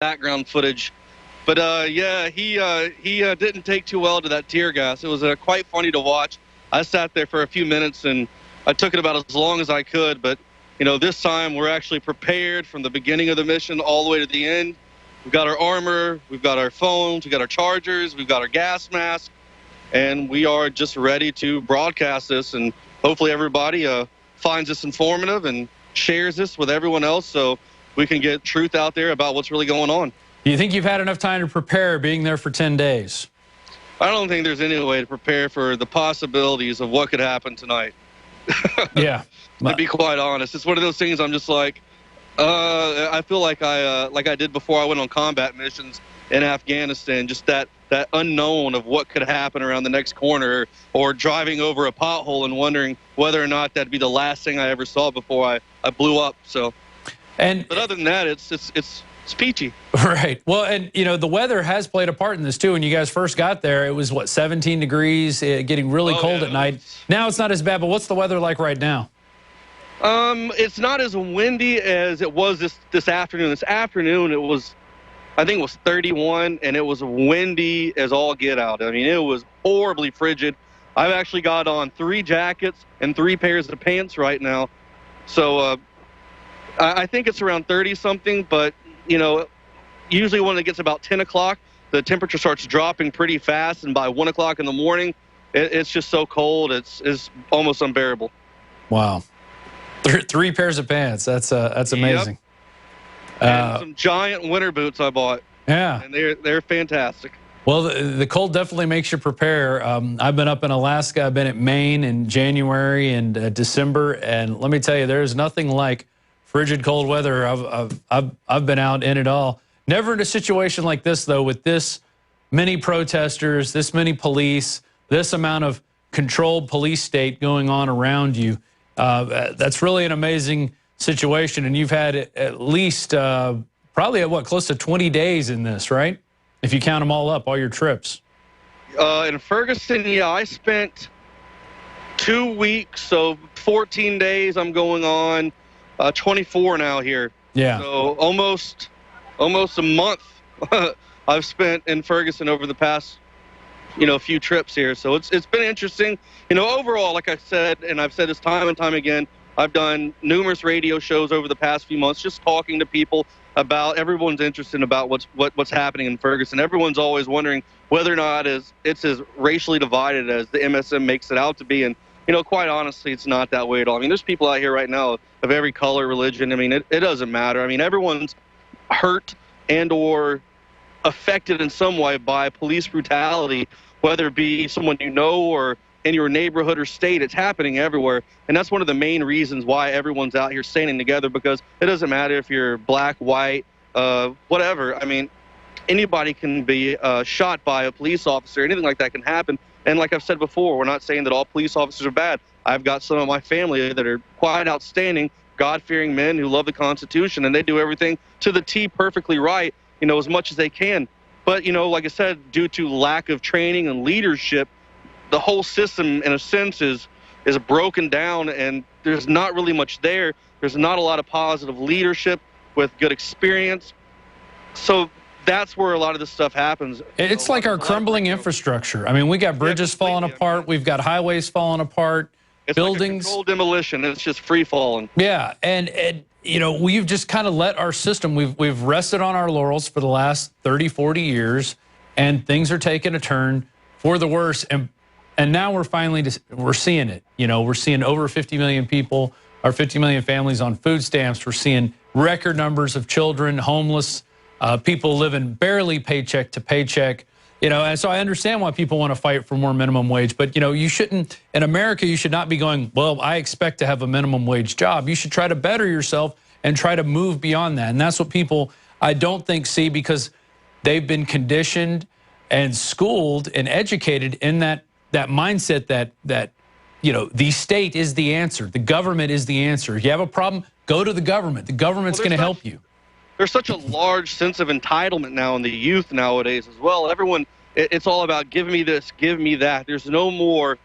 background footage. But yeah, he didn't take too well to that tear gas. It was quite funny to watch. I sat there for a few minutes and I took it about as long as I could. But this time we're actually prepared from the beginning of the mission all the way to the end. We've got our armor, we've got our phones, we've got our chargers, we've got our gas mask, and we are just ready to broadcast this. And hopefully everybody finds this informative and shares this with everyone else so we can get truth out there about what's really going on. Do you think you've had enough time to prepare being there for 10 days? I don't think there's any way to prepare for the possibilities of what could happen tonight. Yeah. To be quite honest, it's one of those things I'm just like, I feel like I did before I went on combat missions in Afghanistan, just that unknown of what could happen around the next corner, or driving over a pothole and wondering whether or not that'd be the last thing I ever saw before I blew up. So, but other than that, it's peachy. Right. Well, and the weather has played a part in this too. When you guys first got there, it was what, 17 degrees, getting really cold at night. Now it's not as bad, but what's the weather like right now? It's not as windy as it was this afternoon. This afternoon it was, I think it was 31, and it was windy as all get out. I mean, it was horribly frigid. I've actually got on 3 jackets and 3 pairs of pants right now. So I think it's around 30 something, but usually when it gets about 10 o'clock, the temperature starts dropping pretty fast, and by 1 o'clock in the morning, it's just so cold, it's almost unbearable. Wow. 3 pairs of pants. That's amazing. Yep. And some giant winter boots I bought. Yeah. And they're fantastic. Well, the cold definitely makes you prepare. I've been up in Alaska. I've been at Maine in January and December, and let me tell you, there's nothing like frigid cold weather. I've been out in it all. Never in a situation like this, though, with this many protesters, this many police, this amount of controlled police state going on around you. That's really an amazing situation, and you've had at least probably close to 20 days in this, right? If you count them all up, all your trips. In Ferguson, yeah, I spent 2 weeks, so 14 days I'm going on, 24 now here. Yeah. So almost a month I've spent in Ferguson over the past few trips here. So it's been interesting. Overall, like I said, and I've said this time and time again, I've done numerous radio shows over the past few months, just talking to people about, everyone's interested about what's happening in Ferguson. Everyone's always wondering whether or not it's as racially divided as the MSM makes it out to be. And quite honestly, it's not that way at all. I mean, there's people out here right now of every color, religion. I mean, it doesn't matter. I mean, everyone's hurt and or affected in some way by police brutality, whether it be someone or in your neighborhood or state. It's happening everywhere. And that's one of the main reasons why everyone's out here standing together, because it doesn't matter if you're black, white, whatever. I mean, anybody can be shot by a police officer. Anything like that can happen. And like I've said before, we're not saying that all police officers are bad. I've got some of my family that are quite outstanding, God-fearing men who love the Constitution, and they do everything to the T perfectly right, as much as they can. But, like I said, due to lack of training and leadership, the whole system, in a sense, is broken down, and there's not really much there. There's not a lot of positive leadership with good experience. So that's where a lot of this stuff happens. It's like our crumbling infrastructure. I mean, we got bridges falling apart. We've got highways falling apart. It's buildings. Like a controlled demolition. It's just free falling. Yeah, and we've just kind of let our system, we've rested on our laurels for the last 30, 40 years, and things are taking a turn for the worse. And now we're seeing it. We're seeing over 50 million people, or 50 million families on food stamps. We're seeing record numbers of children, homeless, people living barely paycheck to paycheck. And so I understand why people want to fight for more minimum wage. But, you shouldn't, in America, you should not be going, well, I expect to have a minimum wage job. You should try to better yourself and try to move beyond that. And that's what people, I don't think, see, because they've been conditioned and schooled and educated in that mindset that the state is the answer. The government is the answer. If you have a problem, go to the government. The government's going to help you. There's such a large sense of entitlement now in the youth nowadays as well. Everyone, it's all about give me this, give me that. There's no more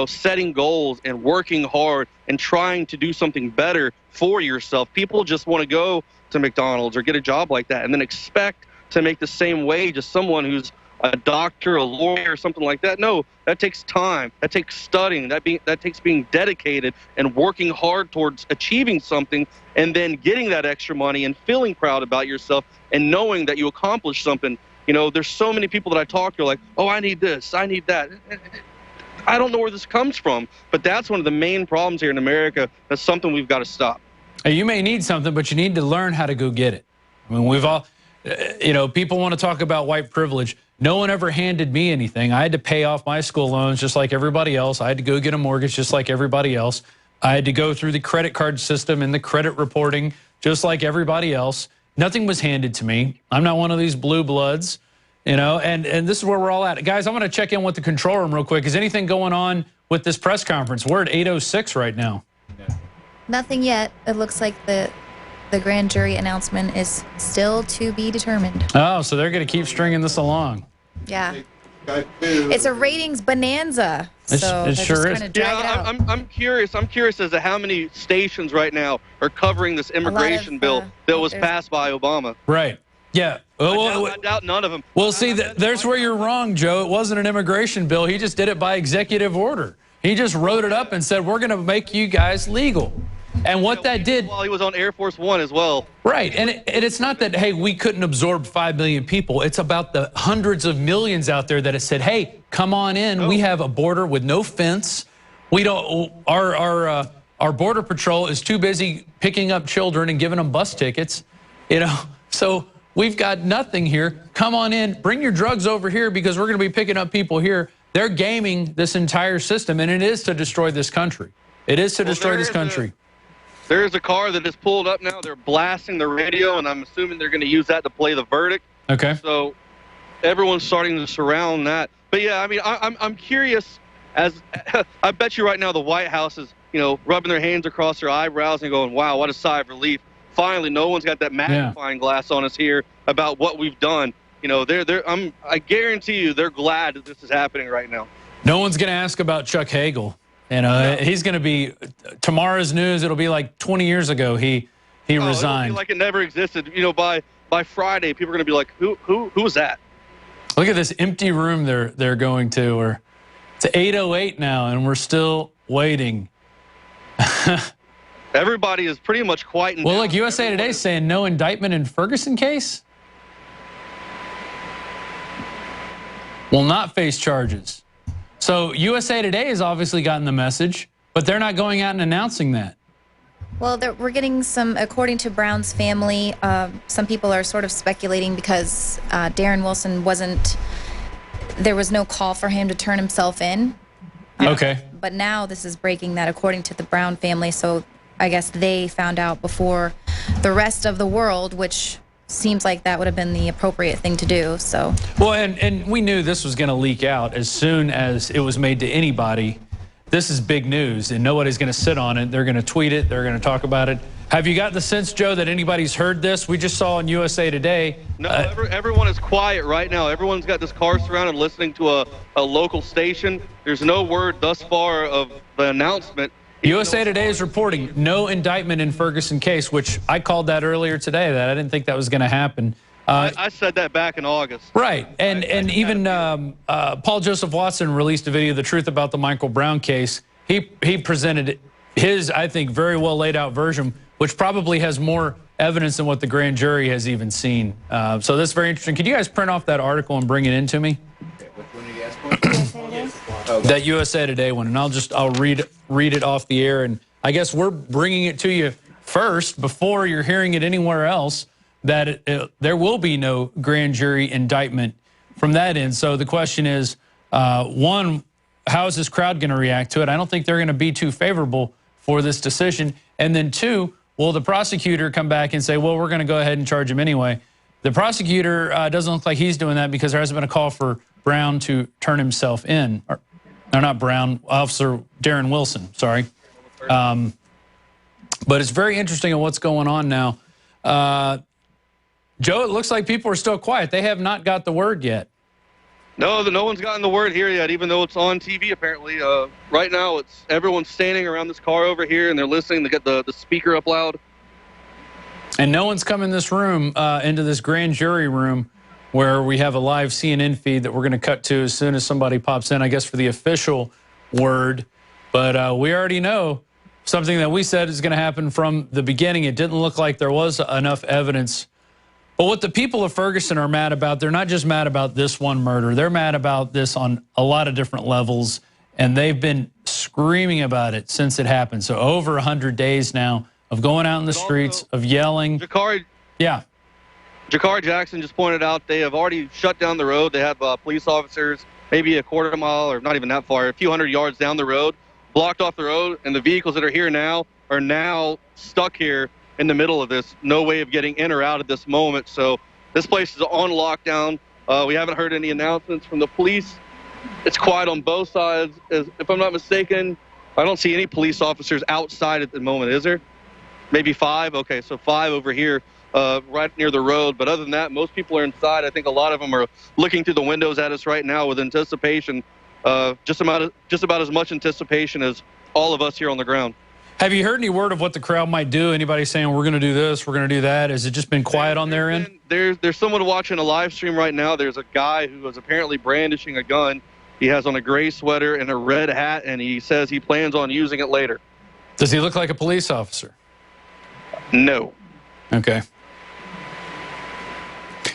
setting goals and working hard and trying to do something better for yourself. People just want to go to McDonald's or get a job like that and then expect to make the same wage as someone who's a doctor, a lawyer, something like that. No, that takes time. That takes studying. That takes being dedicated and working hard towards achieving something, and then getting that extra money and feeling proud about yourself and knowing that you accomplished something. There's so many people that I talk to like, oh, I need this, I need that. I don't know where this comes from, but that's one of the main problems here in America. That's something we've got to stop. You may need something, but you need to learn how to go get it. I mean, we've all, people want to talk about white privilege. No one ever handed me anything. I had to pay off my school loans just like everybody else. I had to go get a mortgage just like everybody else. I had to go through the credit card system and the credit reporting just like everybody else. Nothing was handed to me. I'm not one of these blue bloods, and this is where we're all at. Guys, I'm going to check in with the control room real quick. Is anything going on with this press conference? We're at 8:06 right now. Nothing yet. It looks like the grand jury announcement is still to be determined. Oh, so they're going to keep stringing this along. Yeah. It's a ratings bonanza. So it sure is. Yeah, I'm curious. I'm curious as to how many stations right now are covering this immigration bill that was passed by Obama. Right. Yeah. I doubt none of them. Well, see, there's where you're wrong, Joe. It wasn't an immigration bill. He just did it by executive order. He just wrote it up and said, we're going to make you guys legal. And what that did, while he was on Air Force One as well. Right. And it's not that, hey, we couldn't absorb 5 million people. It's about the hundreds of millions out there that have said, hey, come on in. We have a border with no fence. We don't, our border patrol is too busy picking up children and giving them bus tickets, so we've got nothing here. Come on in, bring your drugs over here because we're going to be picking up people here. They're gaming this entire system, and it is to destroy this country. It is to destroy this country. There's a car that is pulled up now. They're blasting the radio, and I'm assuming they're going to use that to play the verdict. Okay. So everyone's starting to surround that. But yeah, I mean, I'm curious. As I bet you right now, the White House is rubbing their hands across their eyebrows and going, "Wow, what a sigh of relief! Finally, no one's got that magnifying glass on us here about what we've done." I guarantee you, they're glad that this is happening right now. No one's going to ask about Chuck Hagel. He's going to be tomorrow's news. It'll be like 20 years ago he resigned. It'll be like it never existed. By Friday, people are going to be like, who was that? Look at this empty room they're going to. Or it's 8:08 now, and we're still waiting. Everybody is pretty much quieting down. Look, USA Today saying no indictment in Ferguson case. Will not face charges. So USA Today has obviously gotten the message, but they're not going out and announcing that. Well, we're getting some, according to Brown's family, some people are sort of speculating because Darren Wilson there was no call for him to turn himself in. Okay. But now this is breaking that according to the Brown family, so I guess they found out before the rest of the world, which seems like that would have been the appropriate thing to do. So well, and we knew this was going to leak out as soon as it was made to anybody. This is big news, and nobody's going to sit on it. They're going to tweet it. They're going to talk about it. Have you got the sense, Joe, that anybody's heard this? We just saw on USA Today. No, everyone is quiet right now. Everyone's got this car surrounded listening to a local station. There's no word thus far of the announcement. USA Today is reporting no indictment in Ferguson case, which I called that earlier today, that I didn't think that was going to happen. I said that back in August. Right. And even Paul Joseph Watson released a video, The Truth About the Michael Brown Case. He presented his, I think, very well laid out version, which probably has more evidence than what the grand jury has even seen. So that's very interesting. Could you guys print off that article and bring it in to me? Which one are you asking for? That USA Today one, and I'll read it off the air. And I guess we're bringing it to you first before you're hearing it anywhere else, that there will be no grand jury indictment from that end. So the question is, one, how is this crowd going to react to it? I don't think they're going to be too favorable for this decision. And then two, will the prosecutor come back and say, well, we're going to go ahead and charge him anyway? The prosecutor doesn't look like he's doing that because there hasn't been a call for Brown to turn himself in. Or not Brown, Officer Darren Wilson, sorry. But it's very interesting on what's going on now. Joe, it looks like people are still quiet. They have not got the word yet. No, no one's gotten the word here yet, even though it's on TV apparently. Right now, it's everyone's standing around this car over here, and they're listening to get the speaker up loud. And no one's come in this room, into this grand jury room, where we have a live CNN feed that we're going to cut to as soon as somebody pops in, I guess, for the official word. But we already know something that we said is going to happen from the beginning. It didn't look like there was enough evidence. But what the people of Ferguson are mad about, they're not just mad about this one murder. They're mad about this on a lot of different levels, and they've been screaming about it since it happened. So over 100 days now of going out in the streets, of yelling. Jakari Jackson just pointed out they have already shut down the road. They have police officers maybe a quarter mile, or not even that far, a few hundred yards down the road, blocked off the road, and the vehicles that are here now are now stuck here in the middle of this. No way of getting in or out at this moment. So this place is on lockdown. We haven't heard any announcements from the police. It's quiet on both sides. If I'm not mistaken, I don't see any police officers outside at the moment, is there? Maybe 5? Okay, so 5 over here right near the road. But other than that, most people are inside. I think a lot of them are looking through the windows at us right now with anticipation, just about as much anticipation as all of us here on the ground. Have you heard any word of what the crowd might do? Anybody saying, we're going to do this, we're going to do that? Has it just been quiet on their end? There's someone watching a live stream right now. There's a guy who is apparently brandishing a gun. He has on a gray sweater and a red hat, and he says he plans on using it later. Does he look like a police officer? No. Okay.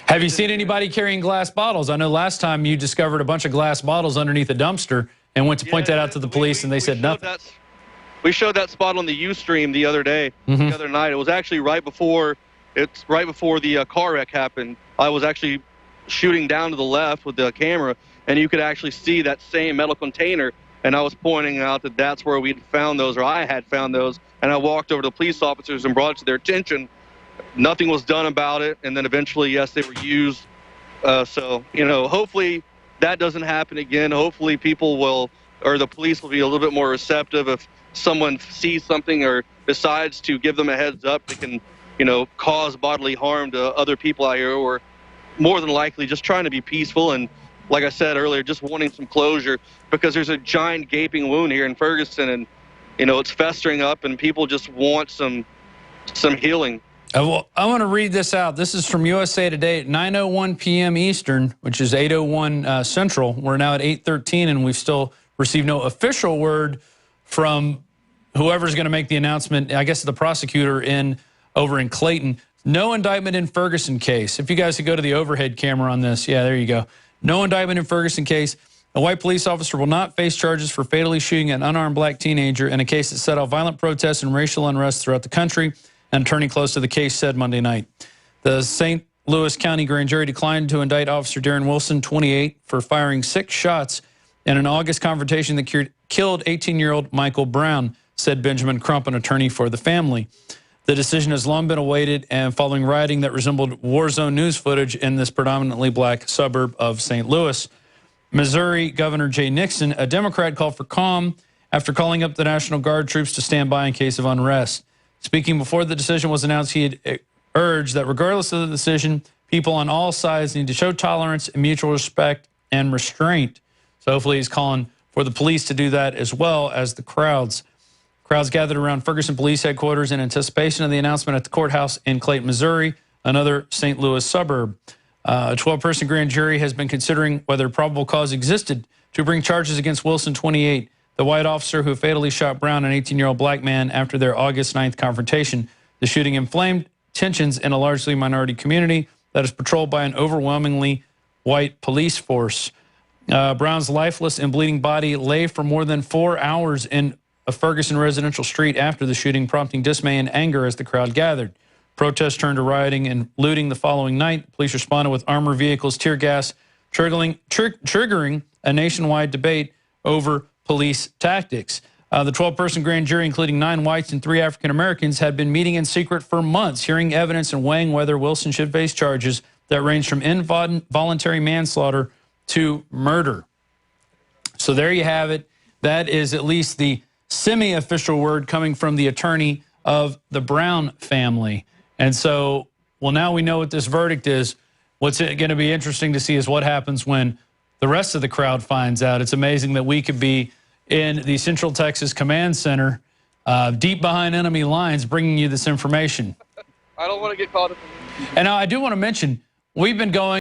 Have you seen anybody carrying glass bottles? I know last time you discovered a bunch of glass bottles underneath a dumpster and went to point that out to the police, and they said nothing. We showed that spot on the Ustream the other day, the other night. It was actually right before the car wreck happened. I was actually shooting down to the left with the camera, and you could actually see that same metal container. And I was pointing out that that's where we'd found those, or I had found those. And I walked over to the police officers and brought it to their attention. Nothing was done about it. And then eventually, yes, they were used. So, hopefully that doesn't happen again. Hopefully people will, or the police will be a little bit more receptive. If someone sees something or decides to give them a heads up, they can, cause bodily harm to other people out here, or more than likely just trying to be peaceful. And like I said earlier, just wanting some closure, because there's a giant gaping wound here in Ferguson, and it's festering up, and people just want some healing. Well, I want to read this out. This is from USA Today at 9:01 p.m. Eastern, which is 8:01 Central. We're now at 8:13, and we've still received no official word from whoever's going to make the announcement. I guess the prosecutor over in Clayton. No indictment in Ferguson case. If you guys could go to the overhead camera on this. Yeah, there you go. No indictment in Ferguson case. A white police officer will not face charges for fatally shooting an unarmed black teenager in a case that set off violent protests and racial unrest throughout the country, an attorney close to the case said Monday night. The St. Louis County grand jury declined to indict Officer Darren Wilson, 28, for firing 6 shots in an August confrontation that killed 18-year-old Michael Brown, said Benjamin Crump, an attorney for the family. The decision has long been awaited, and following rioting that resembled war zone news footage in this predominantly black suburb of St. Louis. Missouri Governor Jay Nixon, a Democrat, called for calm after calling up the National Guard troops to stand by in case of unrest. Speaking before the decision was announced, he had urged that regardless of the decision, people on all sides need to show tolerance and mutual respect and restraint. So hopefully he's calling for the police to do that as well as the crowds. Crowds gathered around Ferguson Police Headquarters in anticipation of the announcement at the courthouse in Clayton, Missouri, another St. Louis suburb. A 12-person grand jury has been considering whether probable cause existed to bring charges against Wilson, 28, the white officer who fatally shot Brown, an 18-year-old black man, after their August 9th confrontation. The shooting inflamed tensions in a largely minority community that is patrolled by an overwhelmingly white police force. Brown's lifeless and bleeding body lay for more than 4 hours in a Ferguson residential street after the shooting, prompting dismay and anger as the crowd gathered. Protests turned to rioting and looting the following night. Police responded with armored vehicles, tear gas, triggering a nationwide debate over police tactics. The 12-person grand jury, including 9 whites and 3 African Americans, had been meeting in secret for months, hearing evidence and weighing whether Wilson should face charges that range from involuntary manslaughter to murder. So there you have it. That is at least the semi-official word coming from the attorney of the Brown family. And so, well, now we know what this verdict is. What's going to be interesting to see is what happens when the rest of the crowd finds out. It's amazing that we could be in the Central Texas Command Center, deep behind enemy lines, bringing you this information. I don't want to get caught up. And now I do want to mention, we've been going